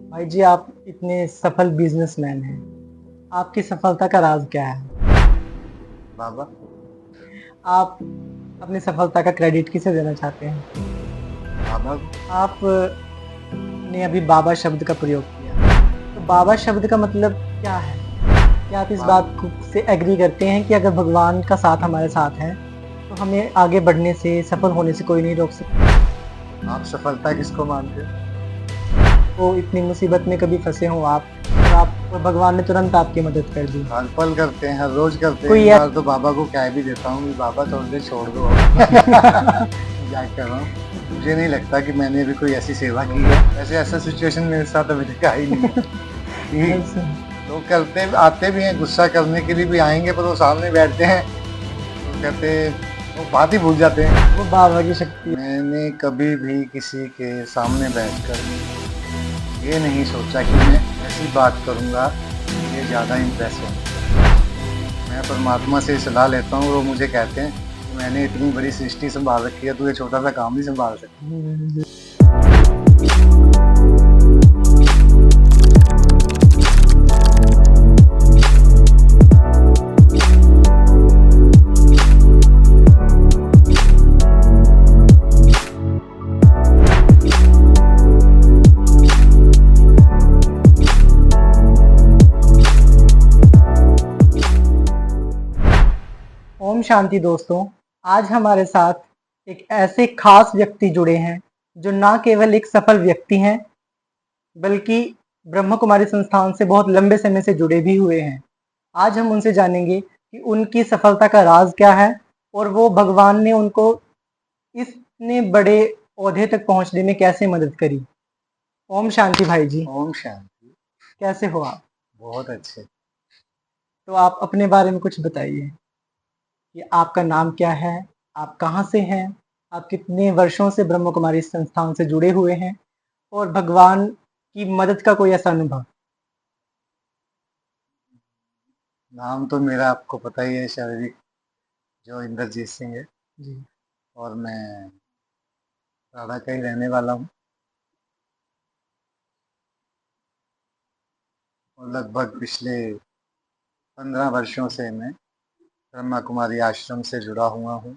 भाई जी, आप इतने सफल बिजनेसमैन हैं। आपकी सफलता का राज क्या है? बाबा। आप अपनी सफलता का क्रेडिट किसे देना चाहते हैं? बाबा को। आपने अभी बाबा शब्द का प्रयोग किया। तो बाबा शब्द का मतलब क्या है? क्या आप इस बा, बात को से एग्री करते हैं कि अगर भगवान का साथ हमारे साथ है, तो हमें आगे बढ़ने से, सफल होने से कोई नहीं रोक सकता? आप सफलता किसको मानते हो? तो इतनी मुसीबत में कभी फँसे हो आप और भगवान ने तुरंत आपकी मदद कर दी। हर पल करते हैं, हर रोज करते हैं। कोई एक ऐ बार तो बाबा को कह भी देता हूँ कि बाबा थोड़ी देर छोड़ दो अब। मजाक कर रहा हूँ। मुझे नहीं लगता कि मैंने अभी कोई ऐसी सेवा की है। वैसे ऐसा सिचुएशन मेरे साथ अभी तक आई नहीं है कि अच्छा। लोग करते आते भी हैं, गुस्सा करने के लिए भी आएंगे, पर वो सामने बैठते हैं तो कहते, वो बात ही भूल जाते हैं। वो बाबा की शक्ति है। मैंने कभी भी किसी के सामने बैठकर ये नहीं सोचा कि मैं ऐसी बात करूँगा कि ये ज़्यादा इम्प्रेस हो। मैं परमात्मा से सलाह लेता हूँ और वो मुझे कहते हैं कि मैंने इतनी बड़ी सृष्टि संभाल रखी है, तू ये छोटा सा काम नहीं संभाल सकता। हुँ। ओम शांति दोस्तों। आज हमारे साथ एक ऐसे खास व्यक्ति जुड़े हैं जो ना केवल एक सफल व्यक्ति हैं, बल्कि ब्रह्म कुमारी संस्थान से बहुत लंबे समय से जुड़े भी हुए हैं। आज हम उनसे जानेंगे कि उनकी सफलता का राज क्या है और वो भगवान ने उनको इतने बड़े ओहदे तक पहुंचने में कैसे मदद करी। ओम शांति भाई जी, ओम शांति। कैसे हो आप? बहुत अच्छे। तो आप अपने बारे में कुछ बताइए कि आपका नाम क्या है, आप कहाँ से हैं, आप कितने वर्षों से ब्रह्म कुमारी संस्थान से जुड़े हुए हैं और भगवान की मदद का कोई ऐसा अनुभव? नाम तो मेरा आपको पता ही है, शारीरिक जो इंद्रजीत सिंह है। जी। और मैं राधा का ही रहने वाला हूँ। और लगभग पिछले 15 वर्षों से मैं ब्रह्मा कुमारी आश्रम से जुड़ा हुआ हूँ।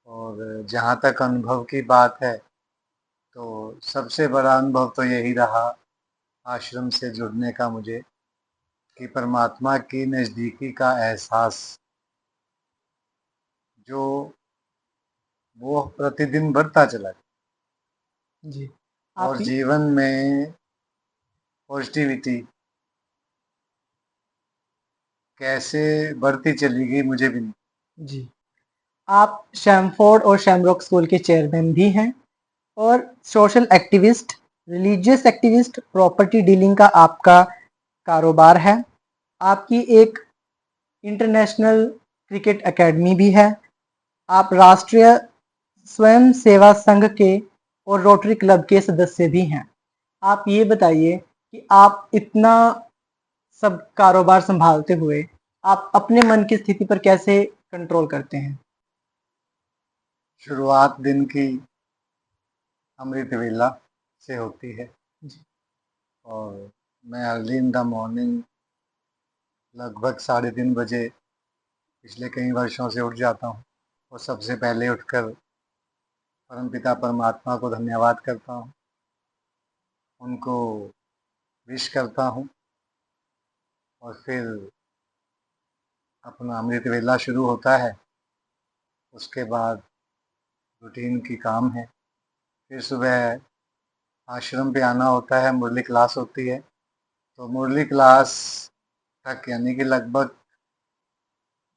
और जहाँ तक अनुभव की बात है, तो सबसे बड़ा अनुभव तो यही रहा आश्रम से जुड़ने का मुझे, कि परमात्मा की नज़दीकी का एहसास जो वो प्रतिदिन बढ़ता चला गया। जी। आप और जीवन में पॉजिटिविटी कैसे बढ़ती चली गई मुझे भी नहीं। जी। आप शैमफोर्ड और शैमरॉक स्कूल के चेयरमैन भी हैं और social activist, religious activist, property dealing का आपका कारोबार है। आपकी एक इंटरनेशनल क्रिकेट एकेडमी भी है। आप राष्ट्रीय स्वयं सेवा संघ के और रोटरी क्लब के सदस्य भी हैं। आप ये बताइए कि आप इतना सब कारोबार संभालते हुए आप अपने मन की स्थिति पर कैसे कंट्रोल करते हैं? शुरुआत दिन की अमृत वेला से होती है। जी। और मैं अर्ली इन द मॉर्निंग लगभग 3:30 बजे पिछले कई वर्षों से उठ जाता हूँ। और सबसे पहले उठकर परमपिता परमात्मा को धन्यवाद करता हूँ, उनको विश करता हूँ। और फिर अपना अमृत वेला शुरू होता है। उसके बाद रूटीन की काम है। फिर सुबह आश्रम पे आना होता है, मुरली क्लास होती है। तो मुरली क्लास तक यानी कि लगभग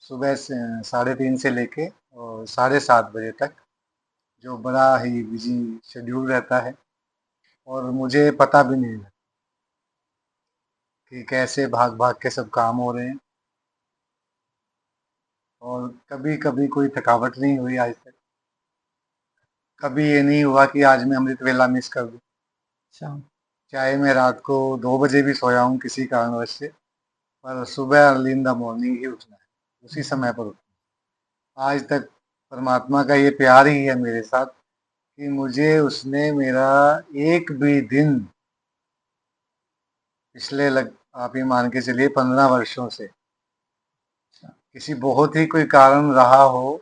सुबह से 3:30 से लेके और 7:30 बजे तक जो बड़ा ही बिजी शेड्यूल रहता है। और मुझे पता भी नहीं लगता कि कैसे भाग भाग के सब काम हो रहे हैं। और कभी कभी कोई थकावट नहीं हुई आज तक। कभी ये नहीं हुआ कि आज मैं अमृत वेला मिस कर दूं। अच्छा। चाहे मैं रात को 2 बजे भी सोया हूँ किसी कारणवश से, पर सुबह अर्ली इन द मॉर्निंग ही उठना है, उसी समय पर उठना है। आज तक परमात्मा का ये प्यार ही है मेरे साथ कि मुझे उसने मेरा एक भी दिन पिछले आप ये मान के चलिए 15 वर्षों से किसी बहुत ही कोई कारण रहा हो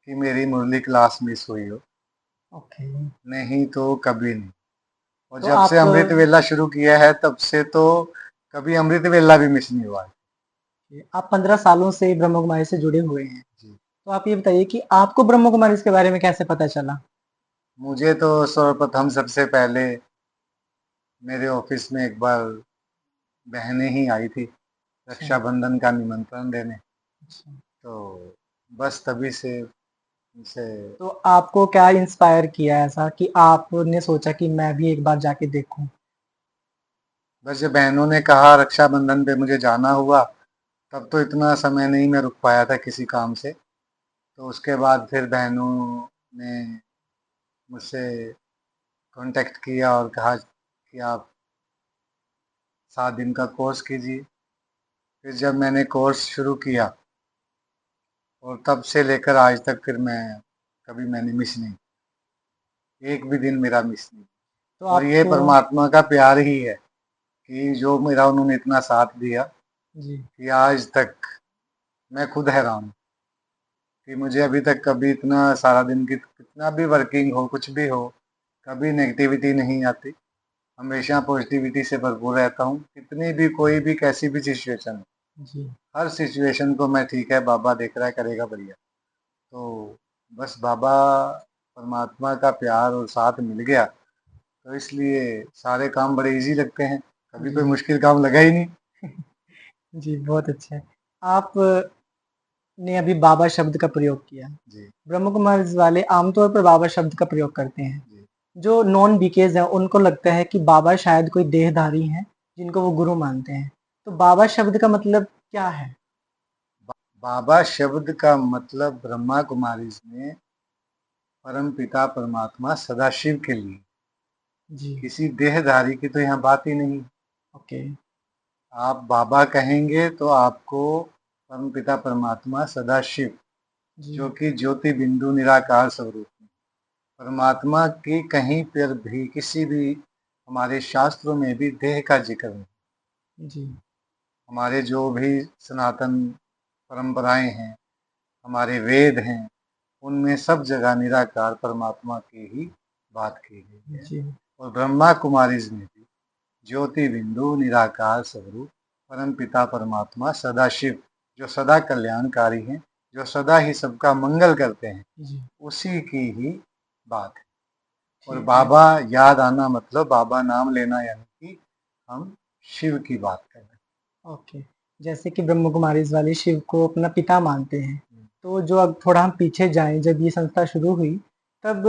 कि मेरी मुरली क्लास मिस हुई हो, ओके। नहीं तो कभी नहीं। और तो जब से आप अमृत वेला शुरू किया है तब से तो कभी अमृत वेला भी मिस नहीं हुआ है। 15 सालों से ब्रह्म कुमारी से जुड़े हुए हैं। जी। तो आप ये बताइए कि आपको ब्रह्म कुमारी के बारे में कैसे पता चला? मुझे तो सर्वप्रथम सबसे पहले मेरे ऑफिस में एक बार बहनें ही आई थी अच्छा, रक्षाबंधन का निमंत्रण देने, अच्छा। तो बस तभी से उनसे। तो आपको क्या इंस्पायर किया ऐसा कि आपने सोचा कि मैं भी एक बार जाके देखूं? बस जब बहनों ने कहा रक्षाबंधन पे मुझे जाना हुआ, तब तो इतना समय नहीं मैं रुक पाया था किसी काम से। तो उसके बाद फिर बहनों ने मुझसे कांटेक्ट किया और कहा कि आप 7 दिन का कोर्स कीजिए। फिर जब मैंने कोर्स शुरू किया और तब से लेकर आज तक फिर मैंने मिस नहीं, एक भी दिन मेरा मिस नहीं। तो और ये आपको परमात्मा का प्यार ही है कि जो मेरा उन्होंने इतना साथ दिया जी, कि आज तक मैं खुद हैरान हूं कि मुझे अभी तक कभी इतना सारा दिन की कितना भी वर्किंग हो कुछ भी हो, कभी नेगेटिविटी नहीं आती। हमेशा पॉजिटिविटी से भरपूर रहता हूँ, कितनी भी कोई भी कैसी भी सिचुएशन हो, जी, हर सिचुएशन को मैं ठीक है बाबा देख रहा है करेगा बढ़िया। तो बस बाबा परमात्मा का प्यार और साथ मिल गया, तो इसलिए सारे काम बड़े इजी लगते हैं, कभी जी। कोई मुश्किल काम लगा ही नहीं। जी, बहुत अच्छा है। आपने अभी बाबा शब्द का प्रयोग किया। जी। ब्रह्म कुमारीज़ वाले आमतौर पर बाबा शब्द का प्रयोग करते हैं। जी। जो नॉन बीकेज़ हैं, उनको लगता है कि बाबा शायद कोई देहधारी हैं, जिनको वो गुरु मानते हैं। तो बाबा शब्द का मतलब क्या है? बाबा शब्द का मतलब ब्रह्मा कुमारीज में परम पिता परमात्मा सदाशिव के लिए, जी, किसी देहधारी की तो यहाँ बात ही नहीं। ओके। आप बाबा कहेंगे तो आपको परम पिता परमात्मा सदाशिव, जी, जो कि ज्योति बिंदु निराकार स्वरूप है, परमात्मा की कहीं पर भी किसी भी हमारे शास्त्रों में भी देह का जिक्र नहीं। जी, हमारे जो भी सनातन परंपराएं हैं, हमारे वेद हैं, उनमें सब जगह निराकार परमात्मा की ही बात की गई है। जी, और ब्रह्मा कुमारीज में भी ज्योति बिंदु निराकार स्वरूप परम पिता परमात्मा सदाशिव, जो सदा कल्याणकारी हैं, जो सदा ही सबका मंगल करते हैं, जी, उसी की ही बात है। और ठीक है। बाबा याद आना मतलब बाबा नाम लेना, यानी कि हम शिव की बात कर रहे ओके। जैसे कि ब्रह्म कुमारीज़ वाले शिव को अपना पिता मानते हैं। हैं। तो जो अब थोड़ा हम पीछे जाएँ, जब ये संस्था शुरू हुई, तब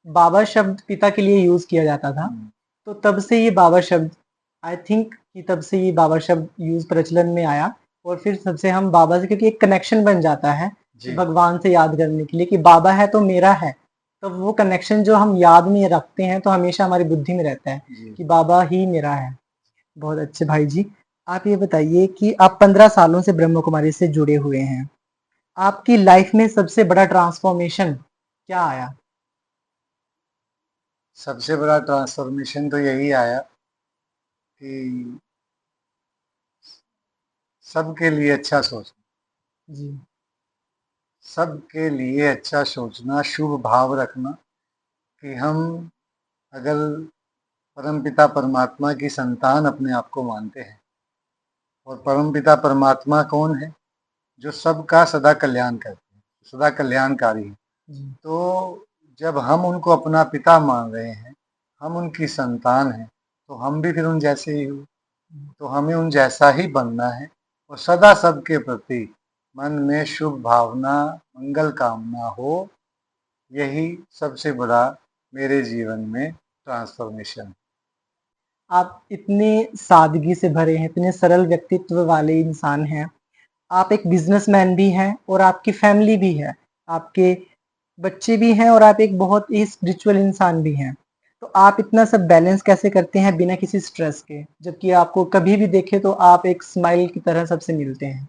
बाबा शब्द पिता के लिए यूज़ किया जाता था। हम्म, तो तब से ये बाबा शब्द आई थिंक कि तब से ये बाबा शब्द यूज़ प्रचलन में आया और फिर तब से हम बाबा से क्योंकि एक कनेक्शन बन जाता है कि जी। भगवान से याद करने के लिए कि बाबा है तो मेरा है। तो वो कनेक्शन जो हम याद में रखते हैं, तो हमेशा हमारी बुद्धि में रहता है जी। कि बाबा ही मेरा है। बहुत अच्छे भाई जी। आप ये बताइए कि आप 15 सालों से ब्रह्म कुमारी से जुड़े हुए हैं। आपकी लाइफ में सबसे बड़ा ट्रांसफॉर्मेशन क्या आया? सबसे बड़ा ट्रांसफॉर्मेशन तो यही आया कि सबके लिए अच्छा सोचना, जी, सबके लिए अच्छा सोचना, शुभ भाव रखना, कि हम अगर परमपिता परमात्मा की संतान अपने आप को मानते हैं, और परमपिता परमात्मा कौन है? जो सबका सदा कल्याण करते हैं, सदा कल्याणकारी है। जी, तो जब हम उनको अपना पिता मान रहे हैं, हम उनकी संतान हैं, तो हम भी फिर उन जैसे ही हुए। तो हमें उन जैसा ही बनना है और सदा सबके प्रति मन में शुभ भावना, मंगल कामना हो, यही सबसे बड़ा मेरे जीवन में ट्रांसफॉर्मेशन है। आप इतने सादगी से भरे हैं, इतने सरल व्यक्तित्व वाले इंसान हैं। आप एक बिज़नेसमैन भी हैं और आपकी फैमिली भी है। आपके बच्चे भी हैं और आप एक बहुत ही स्पिरिचुअल इंसान भी हैं। तो आप इतना सब बैलेंस कैसे करते हैं बिना किसी स्ट्रेस के? जबकि आपको कभी भी देखें तो आप एक स्माइल की तरह सबसे मिलते हैं।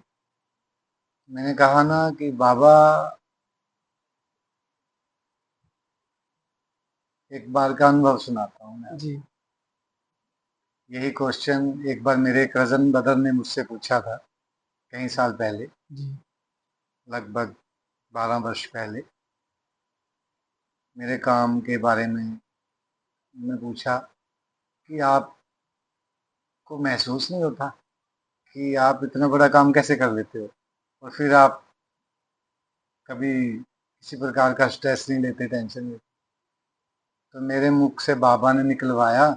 मैंने कहा ना कि बाबा, एक बार का अनुभव सुनाता हूँ मैं आपको। जी, यही क्वेश्चन एक बार मेरे कज़न ब्रदर ने मुझसे पूछा था कई साल पहले, जी। लगभग 12 वर्ष पहले। मेरे काम के बारे में उन्होंने पूछा कि आपको महसूस नहीं होता कि आप इतना बड़ा काम कैसे कर लेते हो? और फिर आप कभी किसी प्रकार का स्ट्रेस नहीं लेते, टेंशन नहीं। तो मेरे मुख से बाबा ने निकलवाया।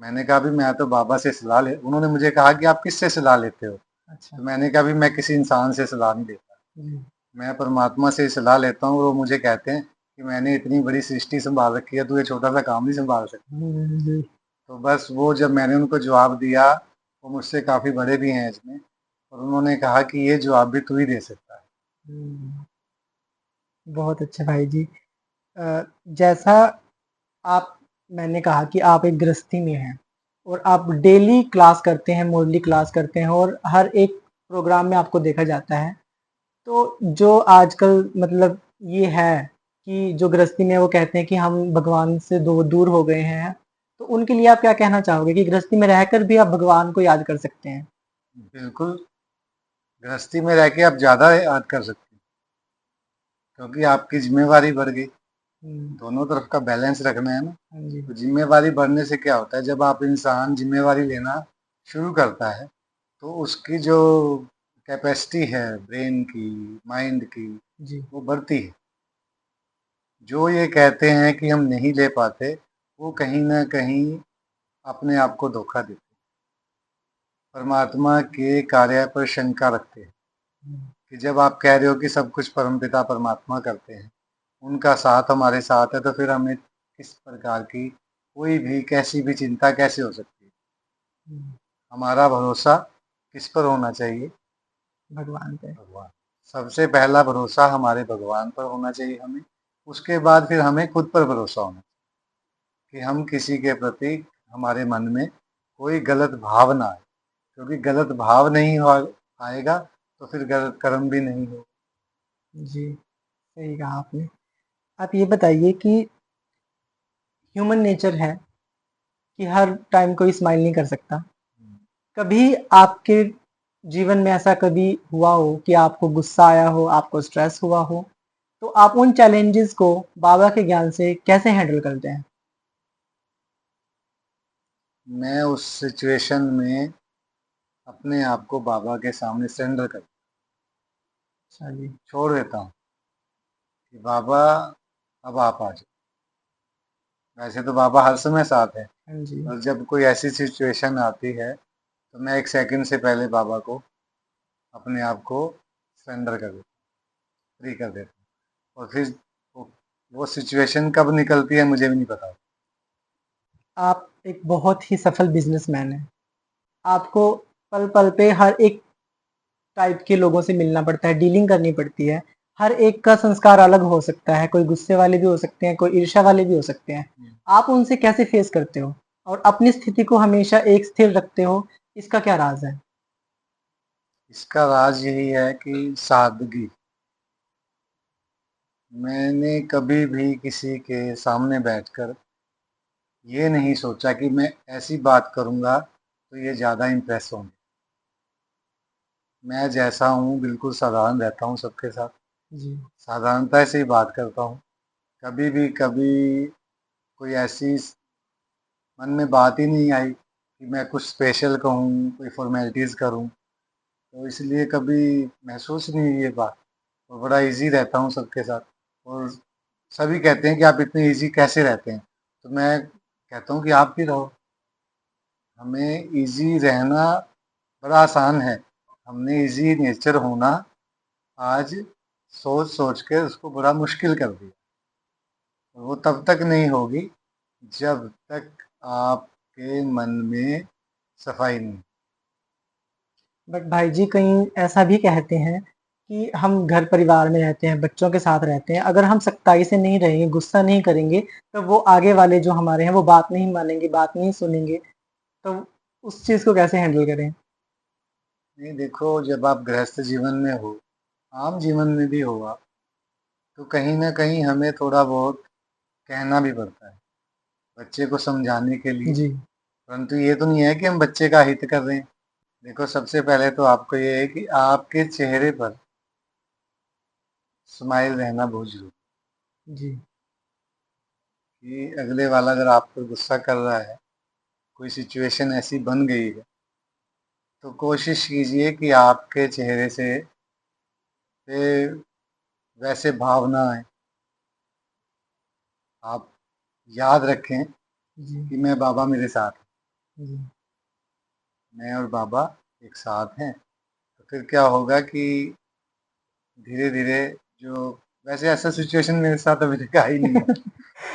मैंने कहा, "अभी मैं तो बाबा से सलाह ले।" उन्होंने मुझे कहा कि आप किससे सलाह लेते हो? अच्छा। तो मैंने कहा, "अभी मैं किसी इंसान से सलाह नहीं लेता। जी। मैं परमात्मा से सलाह लेता हूँ, वो मुझे कहते हैं कि मैंने इतनी बड़ी सृष्टि सँभाल रखी है, तू ये छोटा-सा काम नहीं सँभाल सकता।" जी। तो बस वो जब मैंने उनको जवाब दिया, वो मुझसे काफ़ी बड़े भी हैं इसमें, और उन्होंने कहा कि ये जवाब भी तू ही दे सकता है। हुँ, बहुत अच्छा भाई जी। जैसा आप मैंने कहा कि आप एक गृहस्थी में हैं और आप डेली क्लास करते हैं, मॉडली क्लास करते हैं और हर एक प्रोग्राम में आपको देखा जाता है। तो जो आजकल मतलब ये है कि जो गृहस्थी में वो कहते हैं कि हम भगवान से दूर हो गए हैं, तो उनके लिए आप क्या कहना चाहोगे कि गृहस्थी में रहकर भी आप भगवान को याद कर सकते हैं? बिल्कुल, गृहस्थी में रह के आप ज़्यादा याद कर सकते हैं, क्योंकि आपकी ज़िम्मेवारी बढ़ गई। हुँ, दोनों तरफ का बैलेंस रखना है ना। हाँ जी। तो ज़िम्मेवारी बढ़ने से क्या होता है, जब आप इंसान ज़िम्मेवारी लेना शुरू करता है, तो उसकी जो कैपेसिटी है ब्रेन की, माइंड की, जी, वो बढ़ती है। जो ये कहते हैं कि हम नहीं ले पाते, वो कहीं न कहीं अपने आप को धोखा देते हैं। परमात्मा के कार्य पर शंका रखते हैं हुँ, कि जब आप कह रहे हो कि सब कुछ परमपिता परमात्मा करते हैं, उनका साथ हमारे साथ है, तो फिर हमें किस प्रकार की कोई भी कैसी भी चिंता कैसे हो सकती है? हुँ, हमारा भरोसा किस पर होना चाहिए? भगवान पे। भगवान। सबसे पहला भरोसा हमारे भगवान पर होना चाहिए हमें। उसके बाद फिर हमें खुद पर भरोसा होना चाहिए कि हम किसी के प्रति हमारे मन में कोई गलत भाव ना आए, क्योंकि गलत भाव नहीं हो आएगा तो फिर गलत कर्म भी नहीं होगा। जी, सही कहा आपने। आप ये बताइए कि ह्यूमन नेचर है कि हर टाइम कोई स्माइल नहीं कर सकता। कभी आपके जीवन में ऐसा कभी हुआ हो कि आपको गुस्सा आया हो, आपको स्ट्रेस हुआ हो, तो आप उन चैलेंजेस को बाबा के ज्ञान से कैसे हैंडल करते हैं? मैं उस सिचुएशन में अपने आप को बाबा के सामने सरेंडर कर अच्छा जी। छोड़ देता हूँ कि बाबा अब आप आ जाओ। वैसे तो बाबा हर समय साथ है, हाँ जी। और जब कोई ऐसी सिचुएशन आती है तो मैं 1 सेकंड से पहले बाबा को अपने आप को सरेंडर कर देता हूँ, फ्री कर देता हूँ, और फिर वो सिचुएशन कब निकलती है मुझे भी नहीं पता। आप एक बहुत ही सफल बिज़नेसमैन हैं। आपको पल-पल पे हर एक टाइप के लोगों से मिलना पड़ता है, डीलिंग करनी पड़ती है। हर एक का संस्कार अलग हो सकता है, कोई गुस्से वाले भी हो सकते हैं, कोई ईर्ष्या वाले भी हो सकते हैं। हुँ। आप उनसे कैसे फेस करते हो? और अपनी स्थिति को हमेशा एक स्थिर रखते हो, इसका क्या राज़ है? इसका राज यही है कि सादगी। मैंने कभी भी किसी के सामने बैठकर ये नहीं सोचा कि मैं ऐसी बात करूँगा तो ये ज़्यादा इम्प्रेस होंगे। मैं जैसा हूँ बिल्कुल साधारण रहता हूँ सबके साथ, जी, साधारणता से ही बात करता हूँ। कभी कोई ऐसी मन में बात ही नहीं आई कि मैं कुछ स्पेशल कहूँ, कोई फ़ॉर्मेलिटीज़ करूँ, तो इसलिए कभी महसूस नहीं हुई ये बात, और बड़ा ईज़ी रहता हूँ सबके साथ। और सभी कहते हैं कि आप इतने ईज़ी कैसे रहते हैं? तो मैं कहता हूँ कि आप भी रहो। हमें ईज़ी रहना बड़ा आसान है। हमने ईज़ी नेचर होना आज सोच-सोच के उसको बड़ा मुश्किल कर दिया। वो तब तक नहीं होगी जब तक आपके मन में सफाई नहीं। बट भाई जी कहीं ऐसा भी कहते हैं कि हम घर परिवार में रहते हैं, बच्चों के साथ रहते हैं, अगर हम सख्ताई से नहीं रहेंगे, गुस्सा नहीं करेंगे, तो वो आगे वाले जो हमारे हैं वो बात नहीं मानेंगे, बात नहीं सुनेंगे, तो उस चीज़ को कैसे हैंडल करें? नहीं, देखो, जब आप गृहस्थ जीवन में हो, आम जीवन में भी हो आप, तो कहीं न कहीं हमें थोड़ा बहुत कहना भी पड़ता है। बच्चे को समझाने के लिए, जी, परंतु ये तो नहीं है कि हम बच्चे का हित कर रहे हैं। देखो, सबसे पहले तो आपको ये है कि आपके चेहरे पर स्माइल रहना बहुत जरूरी जी। है कि अगले वाला अगर आप पर गुस्सा कर रहा है, कोई सिचुएशन ऐसी बन गई है, तो कोशिश कीजिए कि आपके चेहरे से वैसे भाव ना आए। आप याद रखें जी। कि मैं बाबा मेरे साथ हूँ, जी। मैं और बाबा एक साथ हैं। तो फिर क्या होगा कि धीरे धीरे जो, वैसे ऐसा सिचुएशन मेरे साथ अभी तक आई नहीं है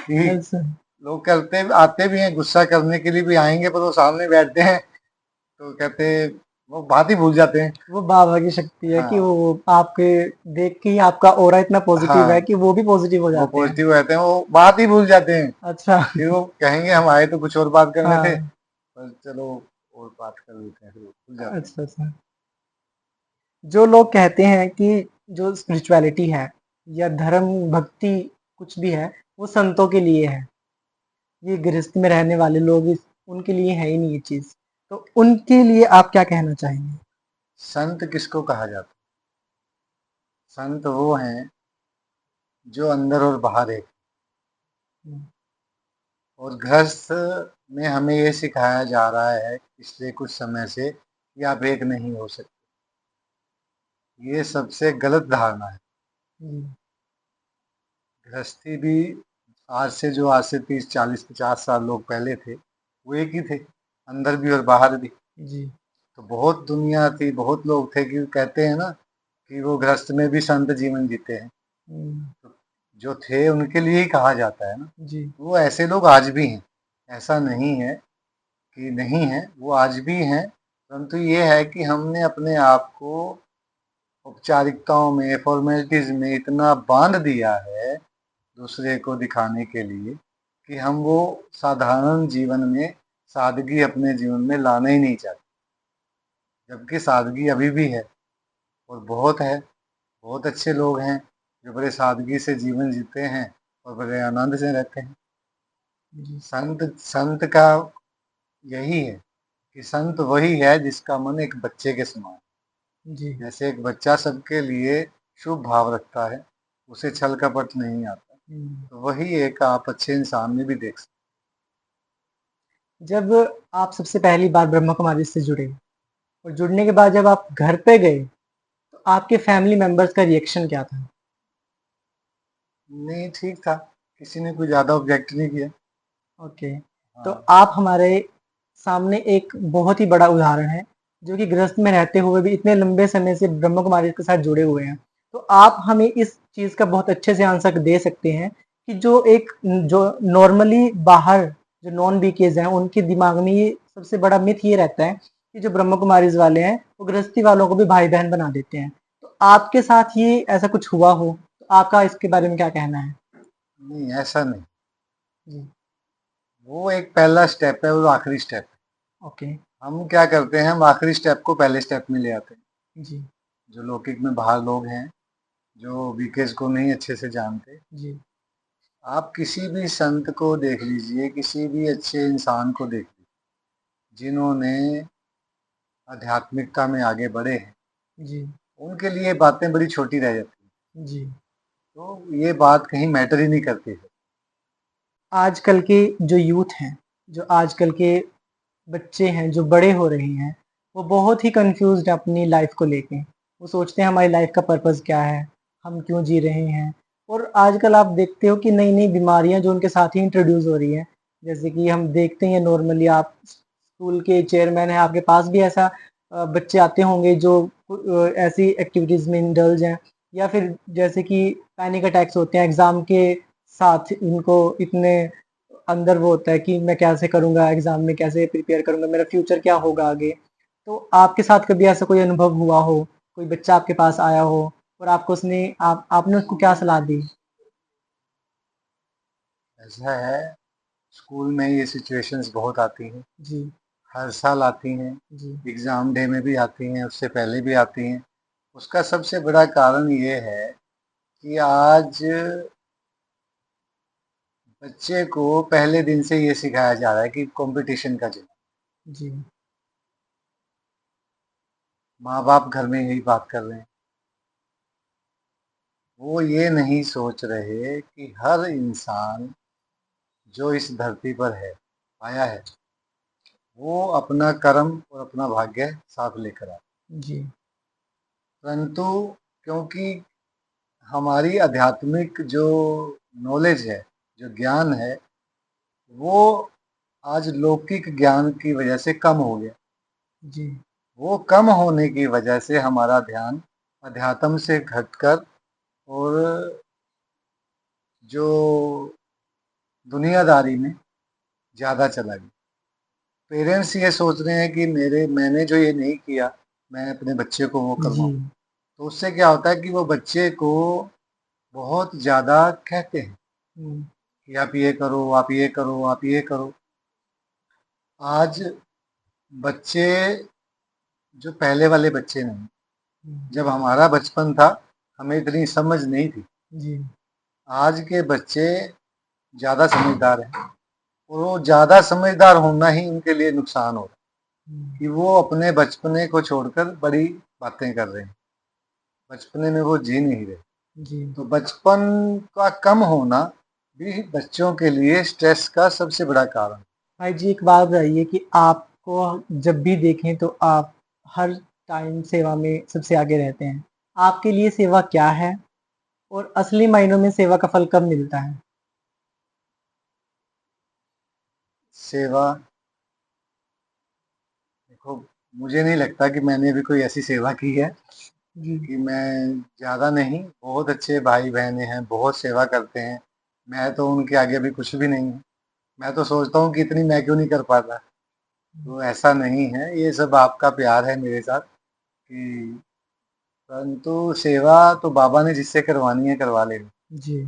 कि अच्छा। लोग करते आते भी हैं, गुस्सा करने के लिए भी आएंगे, पर वो सामने बैठते हैं तो कहते, वो बात ही भूल जाते हैं। वो बाबा की शक्ति है कि हाँ, वो आपके देख के ही आपका ऑरा इतना पॉजिटिव है हाँ, कि वो भी पॉजिटिव हो वो जाते हैं। पॉजिटिव रहते हैं, वो बात ही भूल जाते हैं। अच्छा। फिर वो कहेंगे हम आए तो कुछ और बात करने थे, हाँ। पर चलो और बात कर लेते हैं, फिर वो भूल जाते हैं। अच्छा अच्छा। जो लोग कहते हैं कि जो स्पिरिचुअलिटी है या धर्म भक्ति कुछ भी है वो संतों के लिए है, ये गृहस्थ में रहने वाले लोग उनके लिए है ही नहीं ये चीज, तो उनके लिए आप क्या कहना चाहेंगे? संत किसको कहा जाता है? संत वो हैं जो अंदर और बाहर एक। हम्म। और गृहस्थ में हमें ये सिखाया जा रहा है पिछले कुछ समय से कि आप एक नहीं हो सकते। ये सबसे गलत धारणा है। जी। गृहस्थी भी आज से 30 40 50 साल लोग पहले थे, वो एक ही थे, अंदर भी और बाहर भी। जी। तो बहुत दुनिया थी, बहुत लोग थे कि कहते हैं ना कि वो गृहस्थ में भी संत जीवन जीते हैं। हम्म। तो जो थे उनके लिए ही कहा जाता है ना। जी। वो ऐसे लोग आज भी हैं, ऐसा नहीं है कि नहीं है, वो आज भी हैं। परंतु ये है कि हमने अपने आप को औपचारिकताओं में, फॉर्मेलिटीज में इतना बांध दिया है दूसरे को दिखाने के लिए कि हम वो साधारण जीवन में सादगी अपने जीवन में लाना ही नहीं चाहते। जबकि सादगी अभी भी है और बहुत है। बहुत अच्छे लोग हैं जो बड़े सादगी से जीवन जीते हैं और बड़े आनंद से रहते हैं। जी। संत संत का यही है कि संत वही है जिसका मन एक बच्चे के समान। जी। जैसे एक बच्चा सबके लिए शुभ भाव रखता है, उसे छल कपट नहीं आता, हम्म। तो वही एक आप अच्छे इंसान में भी देख सकते जब आप सबसे पहली बार ब्रह्मा कुमारी से जुड़े और जुड़ने के बाद जब आप घर पे गए तो आपके फैमिली मेंबर्स का रिएक्शन क्या था? हैं। नहीं, ठीक था, किसी ने कोई ज़्यादा ऑब्जेक्ट नहीं किया। ओके। तो हाँ, आप हमारे सामने एक बहुत ही बड़ा उदाहरण है, जो कि गृहस्थ में रहते हुए भी इतने लंबे समय से ब्रह्म कुमारी के साथ जुड़े हुए हैं। तो आप हमें इस चीज़ का बहुत अच्छे से आंसर दे सकते हैं कि जो नॉर्मली बाहर जो नॉन बीकेज़ हैं, उनके दिमाग में ये सबसे बड़ा मिथ ये रहता है कि जो ब्रह्म कुमारीज़ वाले हैं, वो गृहस्थी वालों को भी भाई-बहन बना देते हैं। तो आपके साथ ये ऐसा कुछ हुआ हो, तो आपका इसके बारे में क्या कहना है? नहीं ऐसा नहीं। जी। वो एक पहला स्टेप है, वो आखिरी स्टेप है। ओके। हम क्या करते हैं, हम आखिरी स्टेप को पहले स्टेप में ले आते हैं। जी। जो लौकिक में बाहर लोग हैं, जो बीकेज को नहीं अच्छे से जानते, जी। आप किसी भी संत को देख लीजिए, किसी भी अच्छे इंसान को देख लीजिए जिन्होंने आध्यात्मिकता में आगे बढ़े हैं, जी। उनके लिए बातें बड़ी छोटी रह जाती हैं। जी। तो ये बात कहीं मैटर ही नहीं करती है। आजकल के जो यूथ हैं, जो आजकल के बच्चे हैं, जो बड़े हो रहे हैं, वो बहुत ही कन्फ्यूज़्ड हैं अपनी लाइफ़ को लेके। वो सोचते हैं हमारी लाइफ़ का पर्पस क्या है? हम क्यों जी रहे हैं? और आजकल आप देखते हो कि नई-नई बीमारियाँ जो उनके साथ ही इंट्रोड्यूस हो रही हैं। जैसे कि हम देखते हैं नॉर्मली आप स्कूल के चेयरमैन हैं, आपके पास भी ऐसा बच्चे आते होंगे जो ऐसी एक्टिविटीज़ में इंडल्ज हैं, या फिर जैसे कि पैनिक अटैक्स होते हैं एग्ज़ाम के साथ, इनको इतने अंदर वो होता है कि मैं कैसे करूँगा एग्ज़ाम में, कैसे प्रिपेयर करूँगा, मेरा फ्यूचर क्या होगा आगे? तो आपके साथ कभी ऐसा कोई अनुभव हुआ हो, कोई बच्चा आपके पास आया हो और आपको उसने आप आपने उसको क्या सलाह दी? ऐसा है, स्कूल में ये सिचुएशंस बहुत आती हैं, जी। हर साल आती हैं, जी। एग्ज़ाम डे में भी आती हैं, उससे पहले भी आती हैं। उसका सबसे बड़ा कारण ये है कि आज बच्चे को पहले दिन से ये सिखाया जा रहा है कि कंपटीशन का ज़माना जी, माँ बाप घर में यही बात कर रहे हैं, वो ये नहीं सोच रहे कि हर इंसान जो इस धरती पर है, आया है, वो अपना कर्म और अपना भाग्य साथ लेकर आया। जी, परंतु क्योंकि हमारी आध्यात्मिक जो नॉलेज है, जो ज्ञान है, वो आज लौकिक ज्ञान की वजह से कम हो गया। जी, वो कम होने की वजह से हमारा ध्यान अध्यात्म से घटकर और जो दुनियादारी में ज़्यादा चला गया। पेरेंट्स ये सोच रहे हैं कि मैंने जो ये नहीं किया, मैं अपने बच्चे को वो जी, करवाऊँ। तो उससे क्या होता है कि वो बच्चे को बहुत ज़्यादा कहते हैं हुँ, कि आप ये करो, आप ये करो, आप ये करो। आज बच्चे जो पहले वाले बच्चे नहीं, हुँ, जब हमारा बचपन था, हमें इतनी समझ नहीं थी। जी, आज के बच्चे ज़्यादा समझदार हैं और वो ज़्यादा समझदार होना ही उनके लिए नुकसान हो रहा है हुँ, कि वो अपने बचपने को छोड़कर बड़ी बातें कर रहे हैं। बचपने में वो जी नहीं रहे। जी। तो बचपन का कम होना भी बच्चों के लिए स्ट्रेस का सबसे बड़ा कारण। भाई जी एक बात बताइए कि आपको जब भी देखें तो आप हर टाइम सेवा में सबसे आगे रहते हैं। आपके लिए सेवा क्या है? और असली मायनों में सेवा का फल कब मिलता है? सेवा, देखो, मुझे नहीं लगता कि मैंने भी कोई ऐसी सेवा की है जी, कि मैं ज़्यादा नहीं, बहुत अच्छे भाई बहने हैं, बहुत सेवा करते हैं। मैं तो उनके आगे भी कुछ भी नहीं हूँ। मैं तो सोचता हूँ कि इतनी मैं क्यों नहीं कर पाता। तो ऐसा नहीं है, ये सब आपका प्यार है मेरे साथ कि, परंतु सेवा तो बाबा ने जिससे करवानी है करवा लेगा। जी,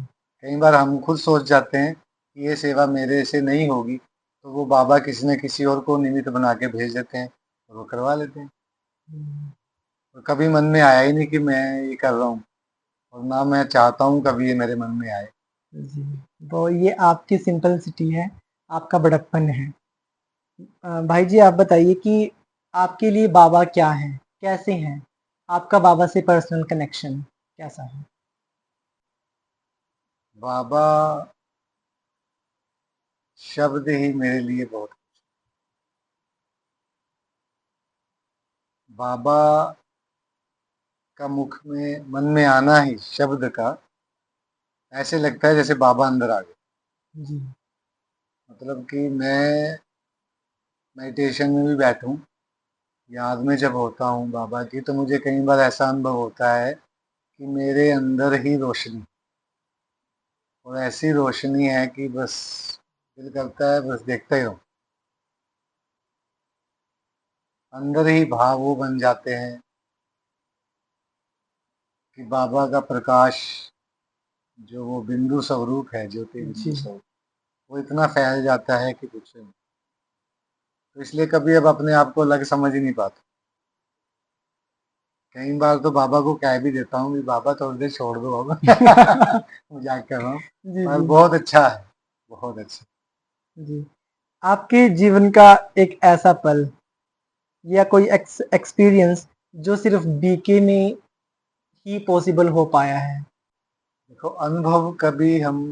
कई बार हम खुद सोच जाते हैं कि ये सेवा मेरे से नहीं होगी, तो वो बाबा किसी न किसी और को निमित्त बना के भेज देते हैं और वो करवा लेते हैं। हुँ, और कभी मन में आया ही नहीं कि मैं ये कर रहा हूँ, और ना मैं चाहता हूँ कभी ये मेरे मन में आए। जी। वो ये आपकी सिंपलिसिटी है, आपका बड़प्पन है। भाई जी आप बताइए कि आपके लिए बाबा क्या हैं? कैसे हैं? आपका बाबा से पर्सनल कनेक्शन कैसा है? बाबा शब्द ही मेरे लिए बहुत, बाबा का मुख में मन में आना ही शब्द का, ऐसे लगता है जैसे बाबा अंदर आ गए। जी, मतलब कि मैं मेडिटेशन में भी बैठूं, याद में जब होता हूँ बाबा की, तो मुझे कई बार ऐसा अनुभव होता है कि मेरे अंदर ही रोशनी, और ऐसी रोशनी है कि बस दिल करता है बस देखते ही रहो। अंदर ही भाव वो बन जाते हैं कि बाबा का प्रकाश, जो वो बिंदु स्वरूप है, ज्योति बिंदु जी, स्वरूप, वो इतना फैल जाता है कि कुछ नहीं। तो इसलिए कभी अब अपने आप को अलग समझ ही नहीं पाता। कई बार तो बाबा को कह भी देता हूँ कि बाबा थोड़ी देर छोड़ दो अब। मजाक कर रहा हूँ, जी, पर जी, बहुत अच्छा है, बहुत अच्छा। जी। आपके जीवन का एक ऐसा पल या कोई एक्सपीरियंस जो सिर्फ बीके में ही पॉसिबल हो पाया है? देखो, अनुभव कभी हम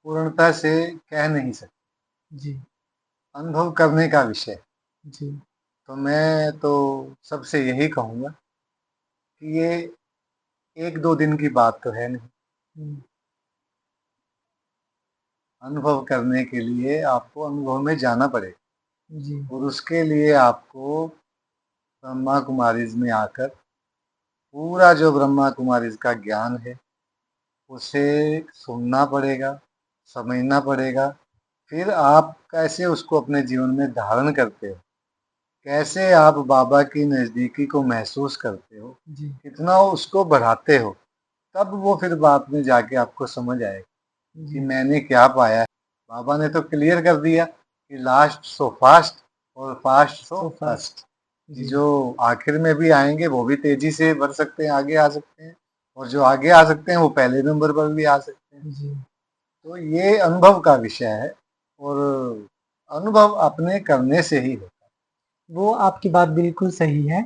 पूर्णता से कह नहीं सकते, जी, अनुभव करने का विषय है। जी, तो मैं तो सबसे यही कहूँगा कि ये एक दो दिन की बात तो है नहीं। हुँ, अनुभव करने के लिए आपको अनुभव में जाना पड़ेगा, जी, और उसके लिए आपको ब्रह्मा कुमारीज में आकर पूरा जो ब्रह्मा कुमारीज का ज्ञान है उसे सुनना पड़ेगा, समझना पड़ेगा। फिर आप कैसे उसको अपने जीवन में धारण करते हो, कैसे आप बाबा की नज़दीकी को महसूस करते हो, जी, कितना उसको बढ़ाते हो, तब वो फिर बाद में जाके आपको समझ आएगा कि जी, मैंने क्या पाया है। बाबा ने तो क्लियर कर दिया कि लास्ट सो फास्ट और fast so so fast. First, कि जी, जो आखिर में भी आएंगे वो भी तेजी से बढ़ सकते हैं, आगे आ सकते हैं, और जो आगे आ सकते हैं वो पहले नंबर पर भी आ सकते हैं। जी, तो ये अनुभव का विषय है, और अनुभव अपने करने से ही होता वो आपकी बात बिल्कुल सही है।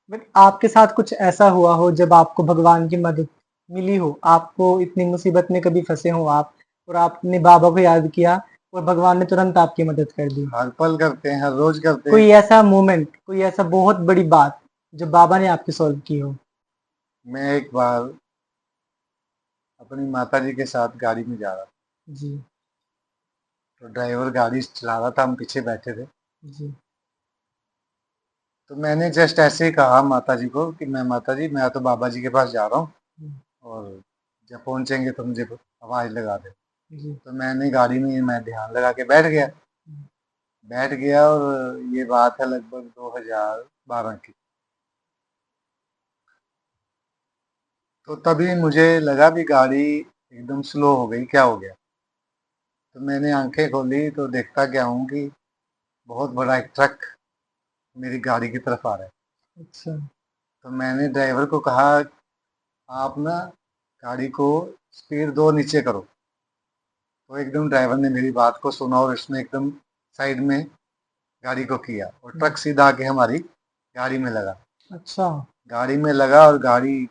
बट आपके साथ कुछ ऐसा हुआ हो जब आपको भगवान की मदद मिली हो, आपको इतनी मुसीबत में कभी फँसे हो आप और आपने बाबा को याद किया और भगवान ने तुरंत आपकी मदद कर दी। है। हर पल करते हैं, हर रोज करते हैं। कोई ऐसा मोमेंट, कोई ऐसा बहुत बड़ी बात जो बाबा ने आपकी सॉल्व की हो? मैं एक बार अपनी माताजी के साथ गाड़ी में जा रहा था, जी, तो ड्राइवर गाड़ी चला रहा था, हम पीछे बैठे थे। जी, तो मैंने जस्ट ऐसे ही कहा माताजी को कि मैं माताजी, मैं तो बाबा जी के पास जा रहा हूँ, हुँ, और जब पहुंचेंगे तो मुझे आवाज लगा दे। जी, तो मैंने गाड़ी में मैं ध्यान लगा के बैठ गया। हुँ, और ये बात है लगभग 2012 की। तो तभी मुझे लगा भी गाड़ी एकदम स्लो हो गई, क्या हो गया। तो मैंने आंखें खोली तो देखता क्या हूँ कि बहुत बड़ा एक ट्रक मेरी गाड़ी की तरफ आ रहा है। अच्छा, तो मैंने ड्राइवर को कहा, आप ना गाड़ी को स्पीड दो नीचे करो। तो एकदम ड्राइवर ने मेरी बात को सुना और इसने एकदम साइड में गाड़ी को किया और हुँ, ट्रक सीधा आके हमारी गाड़ी में लगा। अच्छा, गाड़ी में लगा और गाड़ी,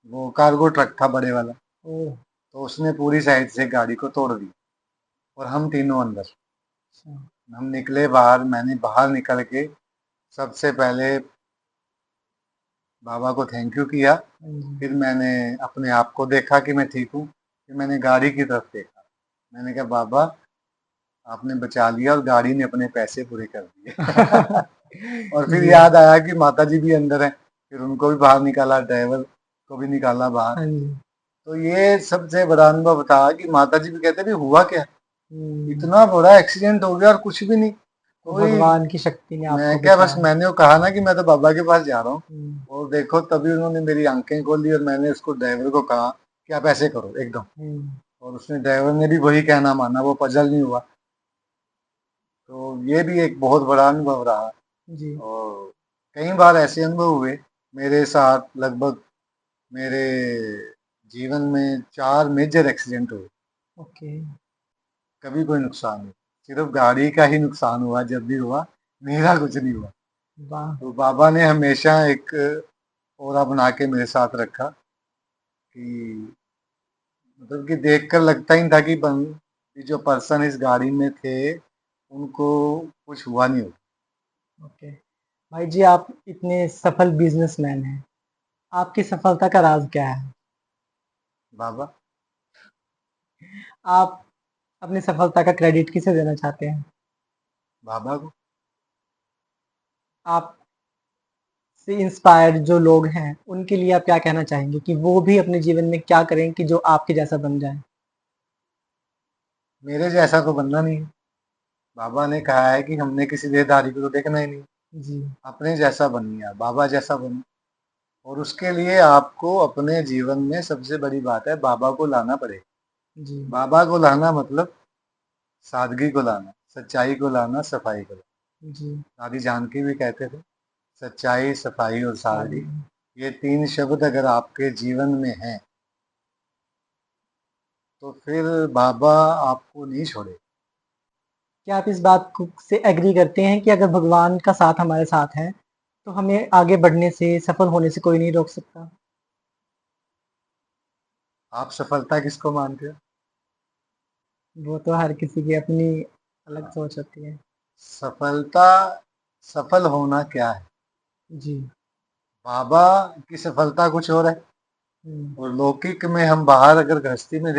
वो कार्गो ट्रक था बड़े वाला, ओह! तो उसने पूरी साइड से गाड़ी को तोड़ दी और हम तीनों अंदर। अच्छा, हम निकले बाहर, मैंने बाहर निकल के सबसे पहले बाबा को थैंक यू किया। हाँ जी, फिर मैंने अपने आप को देखा कि मैं ठीक हूँ। फिर मैंने गाड़ी की तरफ देखा। मैंने कहा, बाबा आपने बचा लिया और गाड़ी ने अपने पैसे पूरे कर दिए। और फिर जी, याद आया कि माता जी भी अंदर हैं। फिर उनको भी बाहर निकाला, ड्राइवर को भी निकाला बाहर। हाँ जी, तो ये सबसे बड़ा अनुभव था कि माता जी भी कहते भी हुआ क्या, हुँ, इतना बड़ा एक्सीडेंट हो गया और कुछ भी नहीं। वो कोई, भगवान की शक्ति ने मैं आपको क्या, बस बचाया। मैंने वो कहा ना कि मैं तो बाबा के पास जा रहा हूँ। हुँ, और देखो तभी उन्होंने मेरी आंखें खोली और मैंने उसको, ड्राइवर को कहा कि आप ऐसे करो एकदम। हुँ, और उसने, ड्राइवर ने भी वही कहना माना, वो पजल नहीं हुआ। तो ये भी एक बहुत बड़ा अनुभव रहा। जी, और कई बार ऐसे अनुभव हुए मेरे साथ। लगभग मेरे जीवन में 4 मेजर एक्सीडेंट हुए, ओके, कभी कोई नुकसान नहीं। सिर्फ गाड़ी का ही नुकसान हुआ, जब भी हुआ मेरा कुछ नहीं हुआ। वाह! तो बाबा ने हमेशा एक ओरा बना के मेरे साथ रखा कि, मतलब कि देखकर लगता ही था कि कि जो पर्सन इस गाड़ी में थे उनको कुछ हुआ नहीं होगा। ओके। भाई जी, आप इतने सफल बिज़नेसमैन हैं, आपकी सफलता का राज़ क्या है? बाबा, आप अपनी सफलता का क्रेडिट किसे देना चाहते हैं? बाबा को। आपसे इंस्पायर्ड जो लोग हैं, उनके लिए आप क्या कहना चाहेंगे कि वो भी अपने जीवन में क्या करें कि जो आपके जैसा बन जाएँ? मेरे जैसा तो बनना नहीं है। बाबा ने कहा है कि हमने किसी देहधारी को तो देखना ही नहीं, जी, अपने जैसा बनिए, आप बाबा जैसा बनो। और उसके लिए आपको अपने जीवन में सबसे बड़ी बात है, बाबा को लाना पड़ेगा। जी, बाबा को लाना मतलब सादगी को लाना, सच्चाई को लाना, सफाई को लाना। जी, दादी जानकी भी कहते थे, सच्चाई, सफाई और सादगी, सादगी। ये 3 शब्द अगर आपके जीवन में हैं तो फिर बाबा आपको नहीं छोड़े। क्या आप इस बात को से एग्री करते हैं कि अगर भगवान का साथ हमारे साथ है, तो हमें आगे बढ़ने से, सफल होने से कोई नहीं रोक सकता? आप सफलता किसको मानते हो? वो तो हर किसी की अपनी अलग हाँ, सोच होती है। सफलता, सफल होना क्या है? जी, बाबा की सफलता कुछ और है, हुँ, और लौकिक में हम बाहर अगर गृहस्थी में